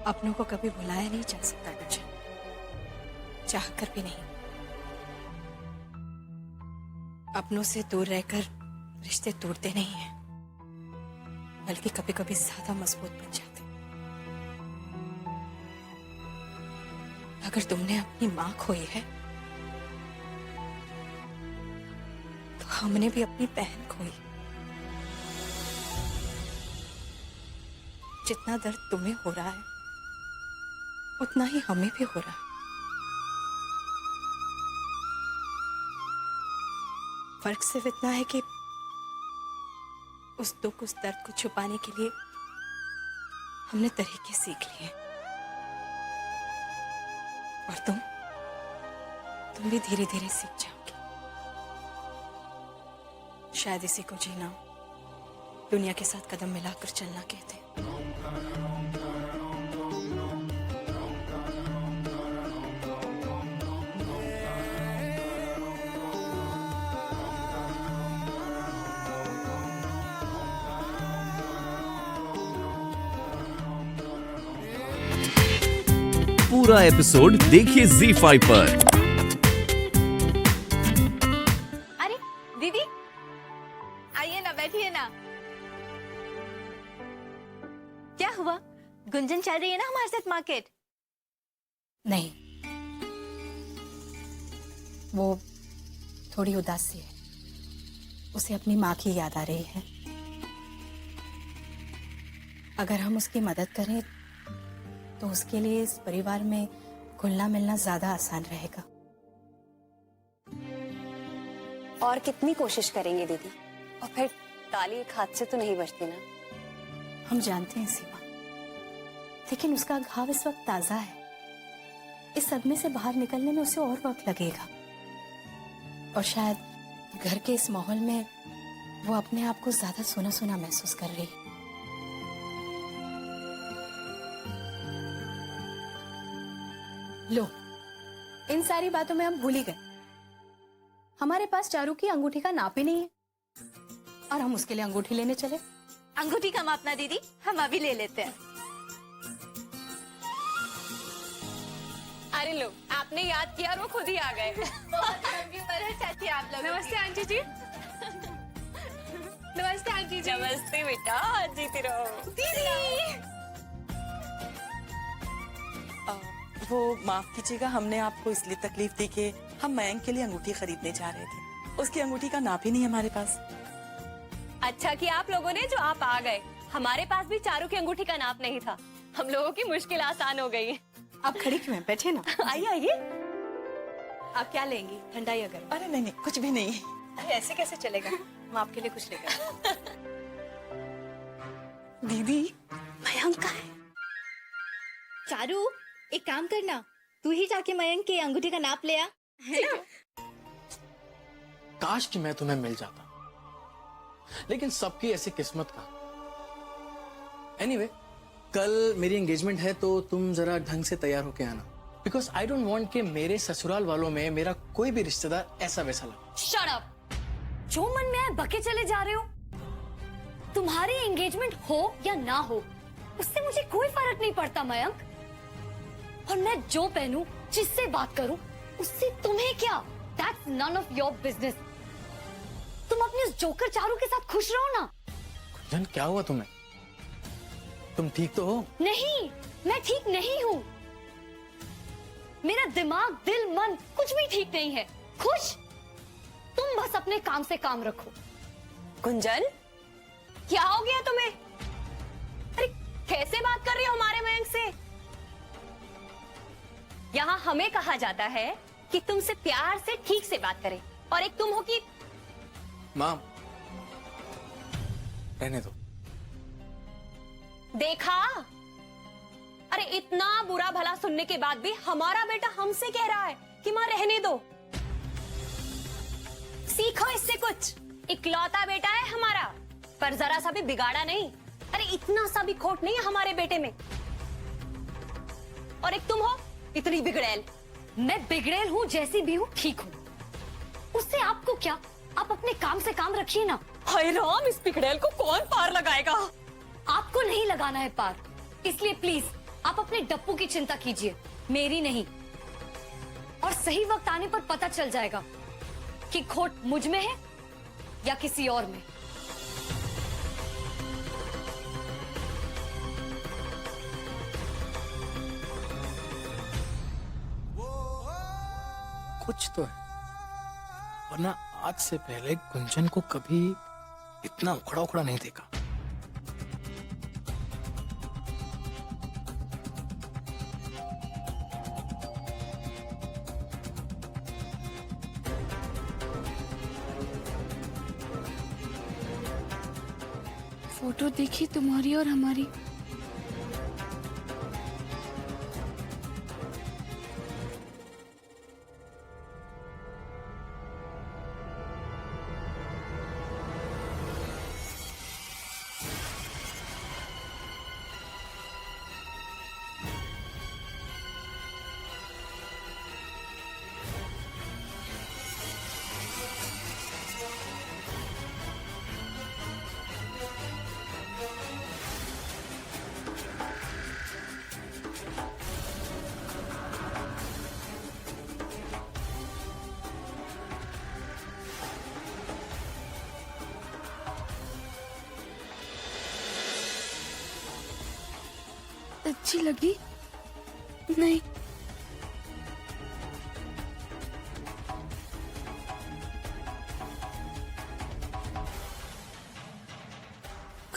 अपनों को कभी भुलाया नहीं जा सकता गुंजन, चाह कर भी नहीं। अपनों से दूर रहकर रिश्ते टूटते नहीं हैं, बल्कि कभी कभी ज्यादा मजबूत बन जाते। अगर तुमने अपनी मां खोई है तो हमने भी अपनी बहन खोई। जितना दर्द तुम्हें हो रहा है उतना ही हमें भी हो रहा है। फर्क सिर्फ इतना है कि उस दुख, उस दर्द को छुपाने के लिए हमने तरीके सीख लिए और तुम भी धीरे धीरे सीख जाओगे। शायद इसी को जीना, दुनिया के साथ कदम मिलाकर चलना कहते हैं। पूरा एपिसोड देखिए ZEE5 पर। अरे दीदी, आइए ना, बैठिए ना। क्या हुआ? गुंजन चल रही है ना हमारे साथ मार्केट? नहीं, वो थोड़ी उदास सी है। उसे अपनी माँ की याद आ रही है। अगर हम उसकी मदद करें तो उसके लिए इस परिवार में घुलना मिलना ज्यादा आसान रहेगा। और कितनी कोशिश करेंगे दीदी, और फिर ताली एक हाथ से तो नहीं बचती ना। हम जानते हैं सीमा, लेकिन उसका घाव इस वक्त ताजा है। इस सदमे से बाहर निकलने में उसे और वक्त लगेगा, और शायद घर के इस माहौल में वो अपने आप को ज्यादा सुना सुना महसूस कर रही है। लो, इन सारी बातों में हम भूल ही गए। हमारे पास चारू की अंगूठी का नाप ही नहीं है, और हम उसके लिए अंगूठी लेने चले। अंगूठी का मापना दीदी, हम अभी ले लेते हैं। अरे लो, आपने याद किया और वो खुद ही आ गए। चाची आप लोग। नमस्ते आंटी जी। नमस्ते आंटी जी। नमस्ते बेटा, जीती रहो। दीदी, वो माफ कीजिएगा, हमने आपको इसलिए तकलीफ दी कि हम मयंक के लिए अंगूठी खरीदने जा रहे थे। उसकी अंगूठी का नाप ही नहीं हमारे पास। अच्छा कि आप लोगों ने जो आप आ गए। हमारे पास भी चारू की अंगूठी का नाप नहीं था। हम लोगों की मुश्किल आसान हो गई। आप खड़ी क्यों हैं? बैठे ना। आइए आइए। आप क्या लेंगी, ठंडा या गर्म? अरे नहीं नहीं, कुछ भी नहीं। अरे ऐसे कैसे चलेगा, हम आपके लिए कुछ लेकर। दीदी, मयंक का है। चारू एक काम करना, तू ही जाके मयंक के अंगूठी का नाप ले आ, है ना? काश कि मैं तुम्हें मिल जाता, लेकिन सबकी ऐसी किस्मत का। एनीवे, कल मेरी एंगेजमेंट है तो तुम जरा ढंग से तैयार होके आना, बिकॉज आई डोंट वांट कि मेरे ससुराल वालों में मेरा कोई भी रिश्तेदार ऐसा वैसा लगे। Shut up! जो मन में आए बके चले जा रहे हो। तुम्हारी एंगेजमेंट हो या ना हो, उससे मुझे कोई फर्क नहीं पड़ता मयंक। और मैं जो पहनूं, जिससे बात करूं, उससे तुम्हें क्या? That's none of your business. तुम अपने उस जोकर चारू के साथ खुश रहो ना। जन, क्या हुआ तुम्हें? तुम ठीक तो हो? नहीं, मैं ठीक नहीं हूँ। मेरा दिमाग, दिल, मन कुछ भी ठीक नहीं है। खुश? तुम बस अपने काम से काम रखो। गुंजन, क्या हो गया तुम्हें? अरे कैसे बात कर रही हो हमारे मयंक से? यहाँ हमें कहा जाता है कि तुमसे प्यार से ठीक से बात करें, और एक तुम हो कि माँ, रहने दो। देखा? अरे इतना बुरा भला सुनने के बाद भी हमारा बेटा हमसे कह रहा है कि माँ रहने दो। सीखो इससे कुछ। इकलौता बेटा है हमारा, पर जरा सा भी बिगाड़ा नहीं। अरे इतना सा भी खोट नहीं है हमारे बेटे में। और एक तुम हो इतनी बिगड़ैल। मैं बिगड़ैल हूँ, जैसी भी हूँ, ठीक हूँ। उससे आपको क्या? आप अपने काम से काम रखिए ना। हाय राम, इस बिगड़ैल को कौन पार लगाएगा? आपको नहीं लगाना है पार, इसलिए प्लीज आप अपने डप्पू की चिंता कीजिए, मेरी नहीं। और सही वक्त आने पर पता चल जाएगा कि खोट मुझ में है या किसी और में। कुछ तो है, वरना आज से पहले गुंजन को कभी इतना उखड़ा उखड़ा नहीं देखा। फोटो देखी तुम्हारी और हमारी। अच्छी लगी? नहीं।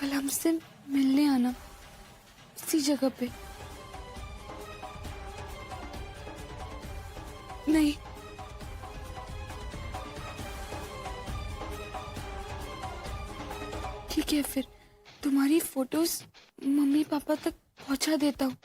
कल हमसे मिलने आना इसी जगह पे। नहीं। ठीक है, फिर तुम्हारी फोटोज मम्मी पापा तक पहुंचा देता हूँ।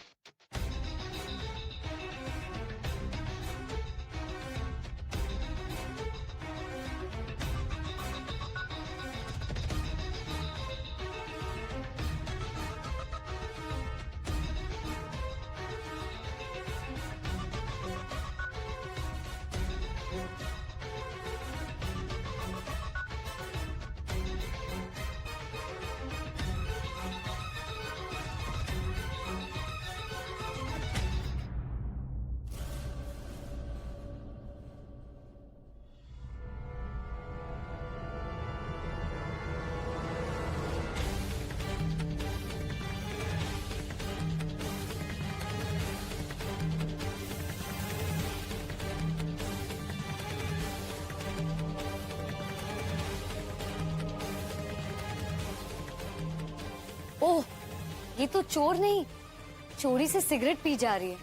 ओह, ये तो चोर नहीं, चोरी से सिगरेट पी जा रही है।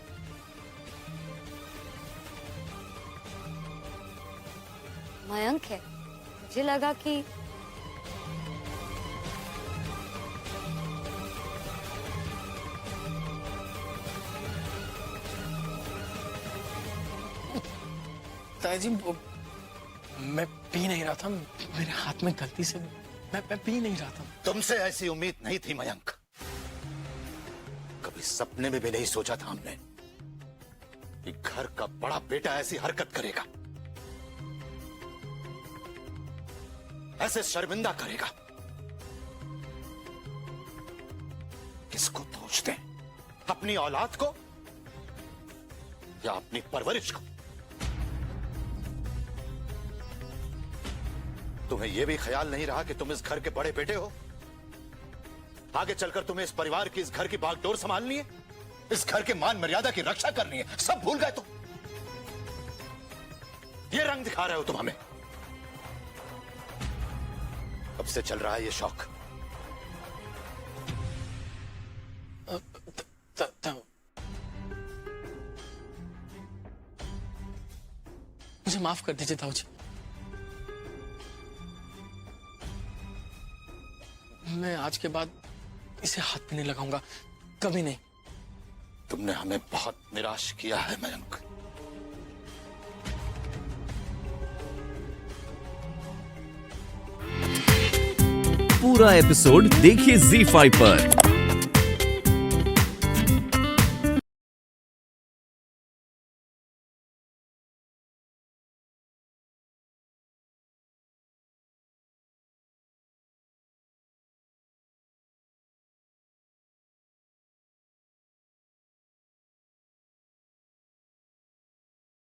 मयंक है, मुझे लगा कि ताजी मैं पी नहीं रहा था, मेरे हाथ में गलती से मैं पी नहीं रहा था। तुमसे ऐसी उम्मीद नहीं थी मयंक, कभी सपने में भी नहीं सोचा था हमने कि घर का बड़ा बेटा ऐसी हरकत करेगा, ऐसे शर्मिंदा करेगा। किसको पूछते हैं, अपनी औलाद को या अपनी परवरिश को? तुम्हें यह भी ख्याल नहीं रहा कि तुम इस घर के बड़े बेटे हो? आगे चलकर तुम्हें इस परिवार की, इस घर की बागडोर संभालनी है, इस घर के मान मर्यादा की रक्षा करनी है। सब भूल गए तुम? ये रंग दिखा रहे हो तुम हमें? कब से चल रहा है ये शौक? मुझे माफ कर दीजिए ताऊ जी, मैं आज के बाद इसे हाथ भी नहीं लगाऊंगा, कभी नहीं। तुमने हमें बहुत निराश किया है मयंक। पूरा एपिसोड देखिए ZEE5 पर।